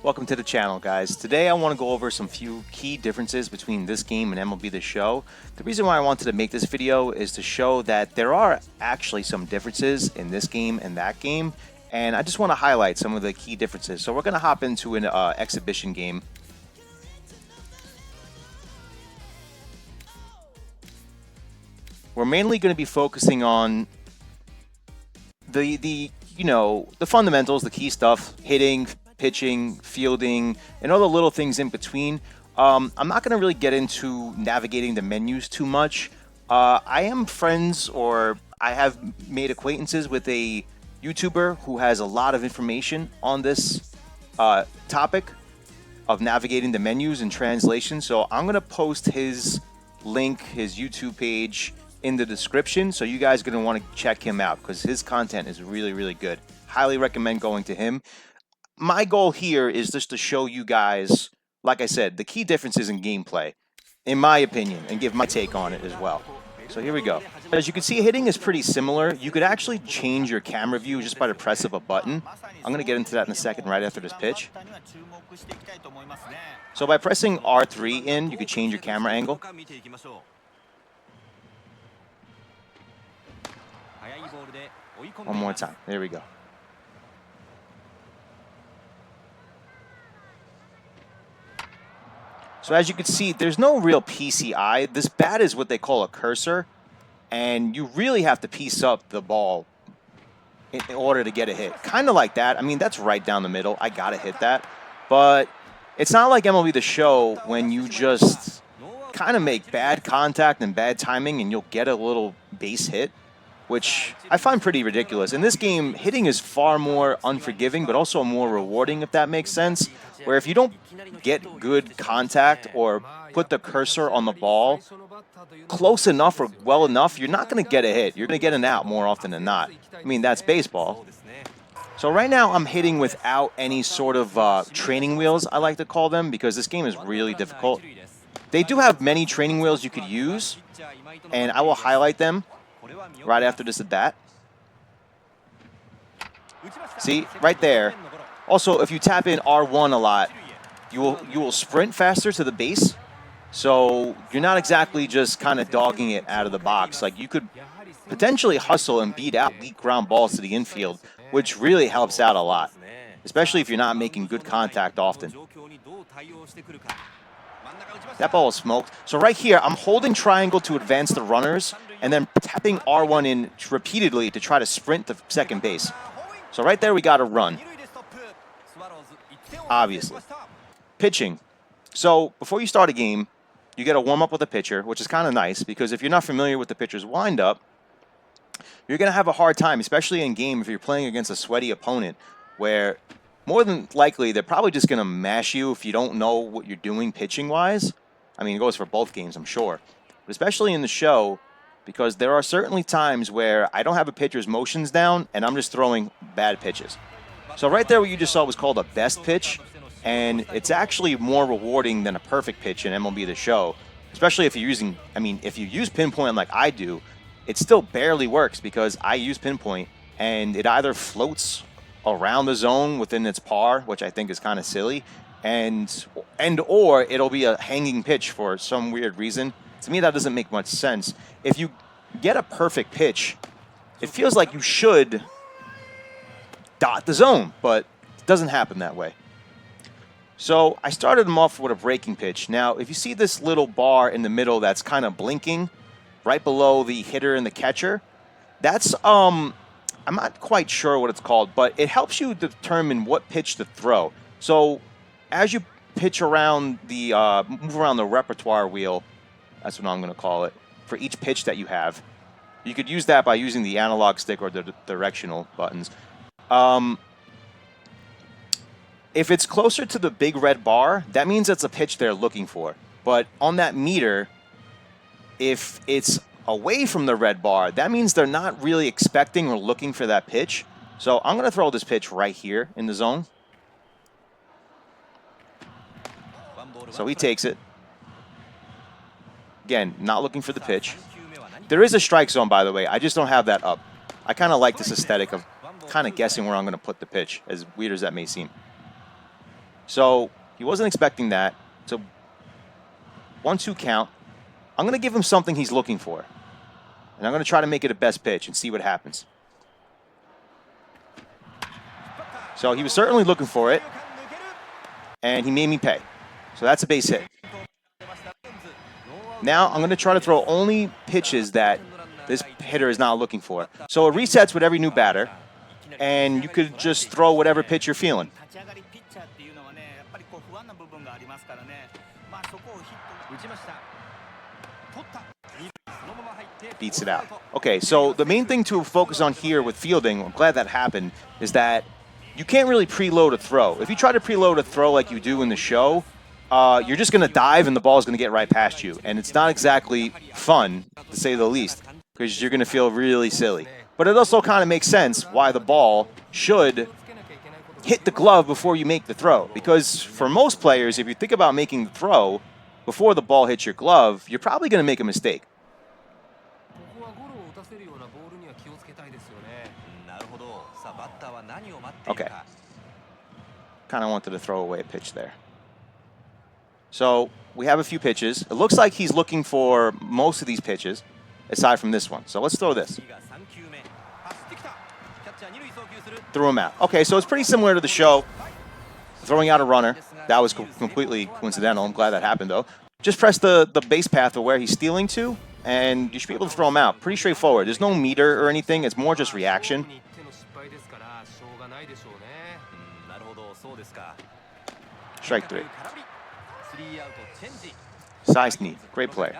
Welcome to the channel, guys. Today I want to go over some few key differences between this game and MLB The Show. The reason why I wanted to make this video is to show that there are actually some differences in this game and that game, and I just want to highlight some of the key differences. So we're going to hop into an exhibition game. We're mainly going to be focusing on the fundamentals, the key stuff, hitting, pitching, fielding, and all the little things in between. I'm not going to really get into navigating the menus too much. I am friends, or I have made acquaintances with a YouTuber who has a lot of information on this topic of navigating the menus and translation. So I'm going to post his link, his YouTube page, in the description, so you guys are going to want to check him out because his content is really, really good. Highly recommend going to him. My goal here is just to show you guys, like I said, the key differences in gameplay, in my opinion, and give my take on it as well. So here we go. As you can see, hitting is pretty similar. You could actually change your camera view just by the press of a button. I'm going to get into that in a second right after this pitch. So by pressing R3 in, you could change your camera angle. One more time. There we go. So as you can see, there's no real PCI. This bat is what they call a cursor, and you really have to piece up the ball in order to get a hit. Kind of like that. I mean, that's right down the middle. I got to hit that. But it's not like MLB The Show when you just kind of make bad contact and bad timing and you'll get a little base hit, which I find pretty ridiculous. In this game, hitting is far more unforgiving, but also more rewarding, if that makes sense. Where if you don't get good contact or put the cursor on the ball close enough or well enough, you're not going to get a hit. You're going to get an out more often than not. I mean, that's baseball. So right now, I'm hitting without any sort of training wheels, I like to call them, because this game is really difficult. They do have many training wheels you could use, and I will highlight them right after this at bat. See, right there. Also, if you tap in R1 a lot, you will sprint faster to the base. So you're not exactly just kind of dogging it out of the box. Like, you could potentially hustle and beat out weak ground balls to the infield, which really helps out a lot, especially if you're not making good contact often. That ball was smoked. So right here, I'm holding triangle to advance the runners and then tapping R1 in repeatedly to try to sprint to second base. So right there, we got a run. Obviously. Pitching. So before you start a game, you get to warm up with a pitcher, which is kind of nice because if you're not familiar with the pitcher's windup, you're going to have a hard time, especially in game if you're playing against a sweaty opponent, where more than likely they're probably just going to mash you if you don't know what you're doing pitching-wise. I mean, it goes for both games, I'm sure. But especially in the show, because there are certainly times where I don't have a pitcher's motions down and I'm just throwing bad pitches. So right there, what you just saw was called a best pitch, and it's actually more rewarding than a perfect pitch in MLB The Show, especially if you're using, I mean, if you use pinpoint like I do, it still barely works because I use pinpoint, and it either floats around the zone within its par, which I think is kind of silly, or it'll be a hanging pitch for some weird reason. To me, that doesn't make much sense. If you get a perfect pitch, it feels like you should dot the zone, but it doesn't happen that way. So I started them off with a breaking pitch. Now, if you see this little bar in the middle that's kind of blinking right below the hitter and the catcher, that's, I'm not quite sure what it's called, but it helps you determine what pitch to throw. So as you pitch around the, move around the repertoire wheel, that's what I'm going to call it, for each pitch that you have, you could use that by using the analog stick or the directional buttons. If it's closer to the big red bar, that means it's a pitch they're looking for. But on that meter, if it's away from the red bar, that means they're not really expecting or looking for that pitch. So I'm going to throw this pitch right here in the zone. So he takes it. Again, not looking for the pitch. There is a strike zone, by the way. I just don't have that up. I kind of like this aesthetic of kind of guessing where I'm going to put the pitch, as weird as that may seem. So he wasn't expecting that. So 1-2 count. I'm going to give him something he's looking for. And I'm going to try to make it a best pitch and see what happens. So he was certainly looking for it. And he made me pay. So that's a base hit. Now I'm going to try to throw only pitches that this hitter is not looking for. So it resets with every new batter. And you could just throw whatever pitch you're feeling. Beats it out. Okay, so the main thing to focus on here with fielding, I'm glad that happened, is that you can't really preload a throw. If you try to preload a throw like you do in the show, you're just going to dive and the ball is going to get right past you. And it's not exactly fun, to say the least, because you're going to feel really silly. But it also kind of makes sense why the ball should hit the glove before you make the throw. Because for most players, if you think about making the throw before the ball hits your glove, you're probably going to make a mistake. Okay. Kind of wanted to throw away a pitch there. So we have a few pitches. It looks like he's looking for most of these pitches, aside from this one. So let's throw this. Threw him out. Okay, so it's pretty similar to the show. Throwing out a runner. That was completely coincidental. I'm glad that happened, though. Just press the base path of where he's stealing to, and you should be able to throw him out. Pretty straightforward. There's no meter or anything. It's more just reaction. Strike 3. Size neat. Great play.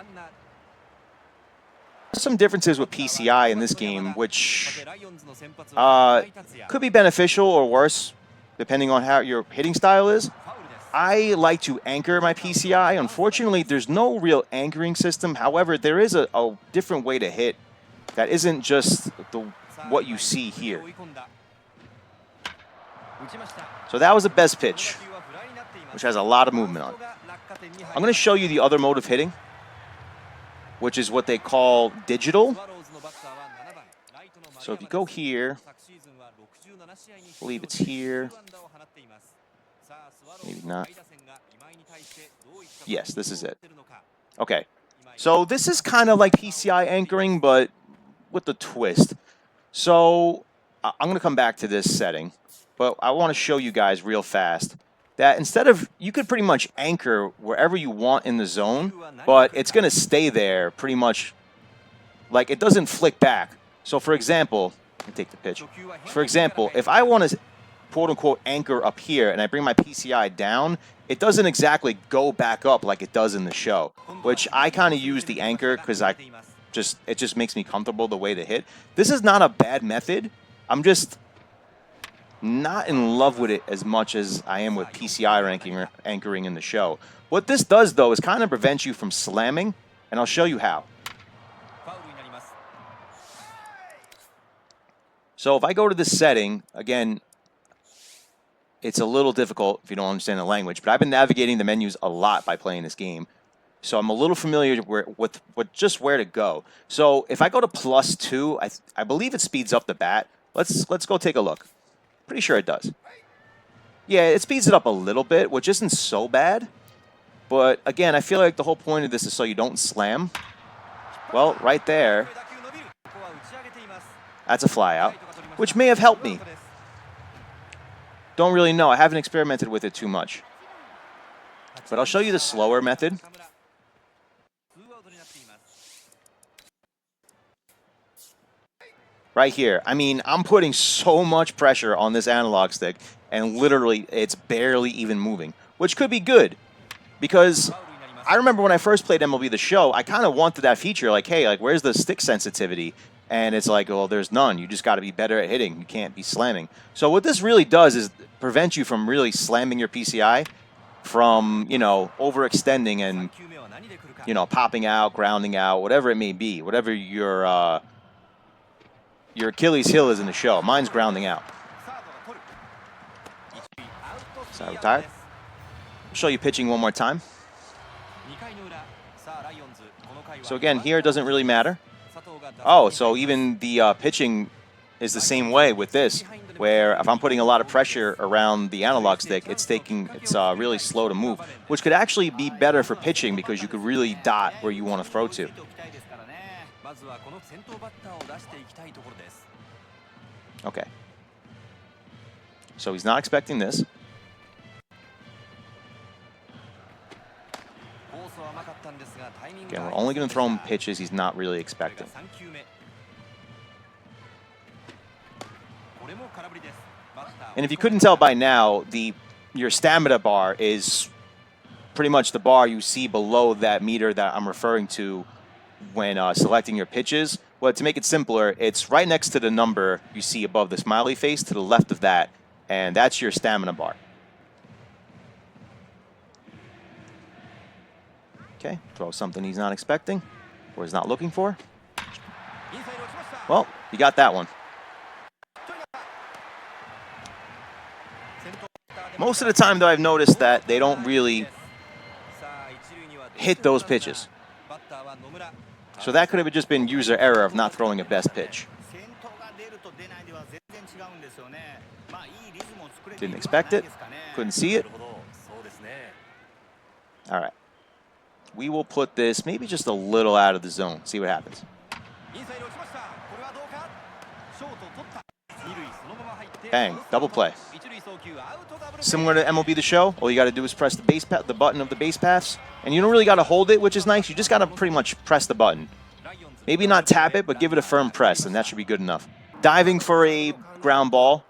Some differences with PCI in this game, which could be beneficial or worse, depending on how your hitting style is. I like to anchor my PCI. Unfortunately, there's no real anchoring system. However, there is a different way to hit that isn't just what you see here. So that was the best pitch, which has a lot of movement on it. I'm going to show you the other mode of hitting, which is what they call digital. So if you go here, I believe it's here. Maybe not. Yes, this is it. Okay. So this is kind of like PCI anchoring, but with the twist. So I'm going to come back to this setting, but I want to show you guys real fast that instead of, you could pretty much anchor wherever you want in the zone, but it's going to stay there pretty much, like it doesn't flick back. So for example, let me take the pitch. For example, if I want to quote-unquote anchor up here and I bring my PCI down, it doesn't exactly go back up like it does in the show, which I kind of use the anchor because it just makes me comfortable the way to hit. This is not a bad method. I'm just not in love with it as much as I am with PCI anchoring in the show. What this does, though, is kind of prevent you from slamming, and I'll show you how. So if I go to this setting, again, it's a little difficult if you don't understand the language, but I've been navigating the menus a lot by playing this game. So I'm a little familiar with just where to go. So if I go to +2, I believe it speeds up the bat. Let's go take a look. Pretty sure it does. Yeah, it speeds it up a little bit, which isn't so bad. But again, I feel like the whole point of this is so you don't slam. Well, right there, that's a fly out, which may have helped me. Don't really know. I haven't experimented with it too much. But I'll show you the slower method. Right here. I mean, I'm putting so much pressure on this analog stick, and literally it's barely even moving, which could be good. Because I remember when I first played MLB The Show, I kind of wanted that feature, like, hey, like, where's the stick sensitivity? And it's like, well, there's none. You just got to be better at hitting. You can't be slamming. So what this really does is prevent you from really slamming your PCI, from, you know, overextending and, you know, popping out, grounding out, whatever it may be, whatever your Achilles heel is in the show. Mine's grounding out. So I retired. I'll show you pitching one more time. So again, here it doesn't really matter. Oh, so even the pitching is the same way with this, where if I'm putting a lot of pressure around the analog stick, it's really slow to move, which could actually be better for pitching because you could really dot where you want to throw to. Okay. So he's not expecting this. Again, we're only going to throw him pitches he's not really expecting. And if you couldn't tell by now, your stamina bar is pretty much the bar you see below that meter that I'm referring to when selecting your pitches. Well, to make it simpler, it's right next to the number you see above the smiley face to the left of that, and that's your stamina bar. Okay, throw something he's not expecting or he's not looking for. Well, you got that one. Most of the time, though, I've noticed that they don't really hit those pitches. So that could have just been user error of not throwing a best pitch. Didn't expect it, couldn't see it. All right. We will put this maybe just a little out of the zone, see what happens. Bang, double play. Similar to MLB The Show, all you got to do is press the button of the base paths, and you don't really got to hold it, which is nice. You just got to pretty much press the button. Maybe not tap it, but give it a firm press, and that should be good enough. Diving for a ground ball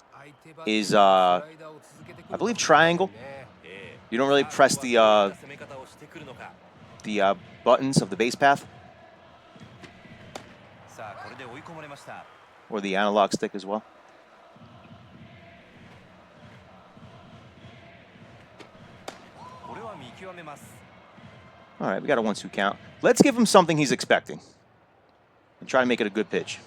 is, I believe, triangle. You don't really press the buttons of the base path or the analog stick as well. All right, we got a 1-2 count. Let's give him something he's expecting and try to make it a good pitch.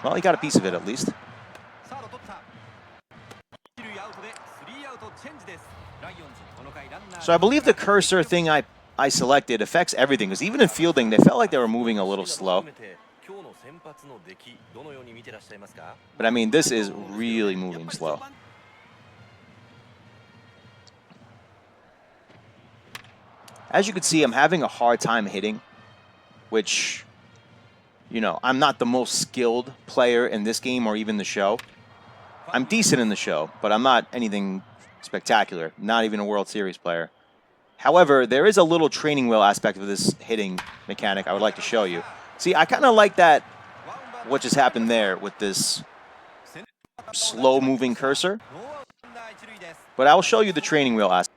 Well, he got a piece of it at least. So I believe the cursor thing I selected affects everything, because even in fielding, they felt like they were moving a little slow. But I mean, this is really moving slow. As you can see, I'm having a hard time hitting, which, you know, I'm not the most skilled player in this game or even the show. I'm decent in the show, but I'm not anything spectacular, not even a World Series player. However, there is a little training wheel aspect of this hitting mechanic I would like to show you. See, I kind of like that, what just happened there with this slow-moving cursor. But I'll show you the training wheel aspect.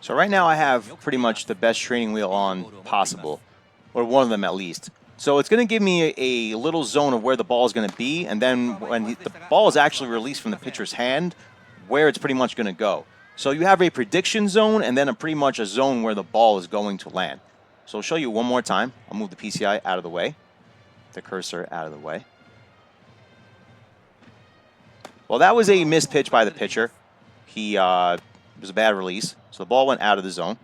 So right now I have pretty much the best training wheel on possible, or one of them at least. So it's going to give me a little zone of where the ball is going to be, and then when the ball is actually released from the pitcher's hand, where it's pretty much going to go. So you have a prediction zone and then pretty much a zone where the ball is going to land. So I'll show you one more time. I'll move the PCI out of the way, the cursor out of the way. Well, that was a missed pitch by the pitcher. It was a bad release, so the ball went out of the zone.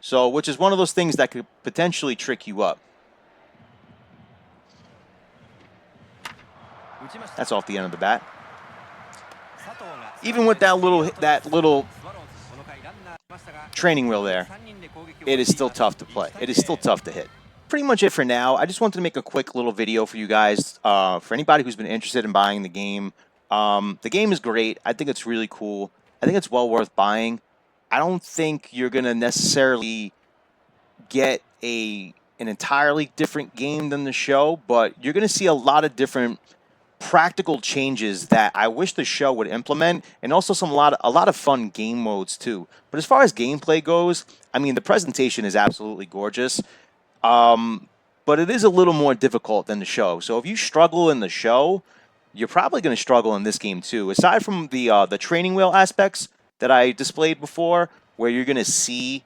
So, which is one of those things that could potentially trick you up. That's off the end of the bat. Even with that little training wheel there, it is still tough to play. It is still tough to hit. Pretty much it for now. I just wanted to make a quick little video for you guys. For anybody who's been interested in buying the game. The game is great. I think it's really cool. I think it's well worth buying. I don't think you're going to necessarily get an entirely different game than the show, but you're going to see a lot of different practical changes that I wish the show would implement, and also a lot of fun game modes too. But as far as gameplay goes, I mean, the presentation is absolutely gorgeous, but it is a little more difficult than the show. So if you struggle in the show, you're probably going to struggle in this game too. Aside from the training wheel aspects that I displayed before, where you're going to see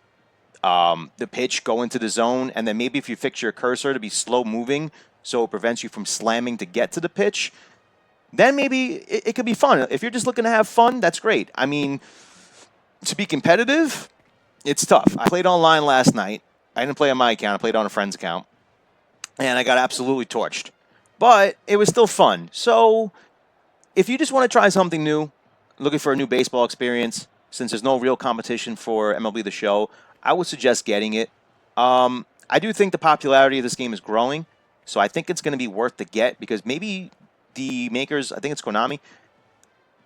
the pitch go into the zone, and then maybe if you fix your cursor to be slow moving so it prevents you from slamming to get to the pitch, then maybe it could be fun. If you're just looking to have fun, that's great. I mean, to be competitive, it's tough. I played online last night. I didn't play on my account. I played on a friend's account. And I got absolutely torched. But it was still fun. So if you just want to try something new, looking for a new baseball experience, since there's no real competition for MLB The Show, I would suggest getting it. I do think the popularity of this game is growing, so I think it's going to be worth the get, because maybe the makers, I think it's Konami,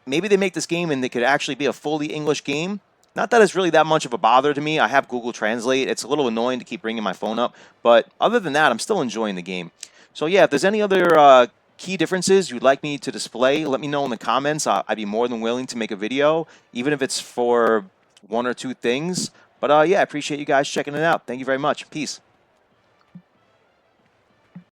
maybe they make this game and it could actually be a fully English game. Not that it's really that much of a bother to me. I have Google Translate. It's a little annoying to keep bringing my phone up, but other than that, I'm still enjoying the game. So yeah, if there's any other key differences you'd like me to display, let me know in the comments. I'd be more than willing to make a video, even if it's for one or two things. But yeah, I appreciate you guys checking it out. Thank you very much. Peace.